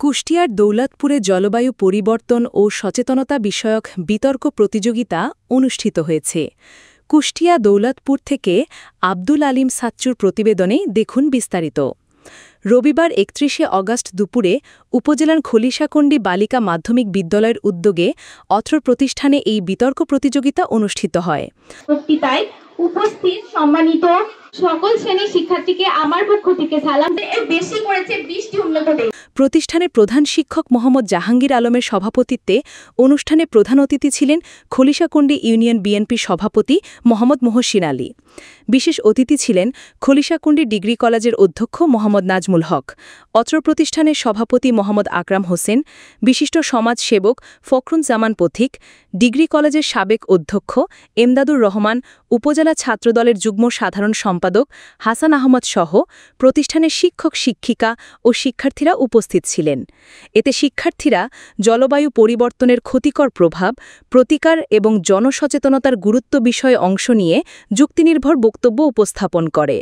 কুষ্টিয়ার দৌলতপুরে জলবায়ু পরিবর্তন ও সচেতনতা বিষয়ক বিতর্ক প্রতিযোগিতা অনুষ্ঠিত হয়েছে। কুষ্টিয়া দৌলতপুর থেকে আব্দুল আলিম সাচ্চুর প্রতিবেদনে দেখুন বিস্তারিত। রবিবার ৩১শে অগাস্ট দুপুরে উপজেলার খলিশাকণ্ডী বালিকা মাধ্যমিক বিদ্যালয়ের উদ্যোগে অত্র প্রতিষ্ঠানে এই বিতর্ক প্রতিযোগিতা অনুষ্ঠিত হয়। বক্তৃতায় উপস্থিত সম্মানিত সকল শ্রেণীর শিক্ষার্থীকে আমার পক্ষ থেকে সালাম। বেশি করেছে ২০টি উন্নত দেশ। প্রতিষ্ঠানের প্রধান শিক্ষক মোহাম্মদ জাহাঙ্গীর আলমের সভাপতিত্বে অনুষ্ঠানে প্রধান অতিথি ছিলেন খলিশাকণ্ডী ইউনিয়ন বিএনপির সভাপতি মোহাম্মদ মহসিন আলী। বিশেষ অতিথি ছিলেন খলিশাকণ্ডী ডিগ্রি কলেজের অধ্যক্ষ মোহাম্মদ নাজমুল হক, অত্র প্রতিষ্ঠানের সভাপতি মোহাম্মদ আকরাম হোসেন, বিশিষ্ট সমাজসেবক ফখরুজ্জামান পথিক, ডিগ্রি কলেজের সাবেক অধ্যক্ষ এমদাদুর রহমান, উপজেলা ছাত্রদলের যুগ্ম সাধারণ সম্পাদক হাসান আহমদ সহ প্রতিষ্ঠানের শিক্ষক শিক্ষিকা ও শিক্ষার্থীরা উপস্থিত ছিলেন। এতে শিক্ষার্থীরা জলবায়ু পরিবর্তনের ক্ষতিকর প্রভাব, প্রতিকার এবং জনসচেতনতার গুরুত্ব বিষয়ে অংশ নিয়ে যুক্তিনির্ভর বক্তব্য উপস্থাপন করে।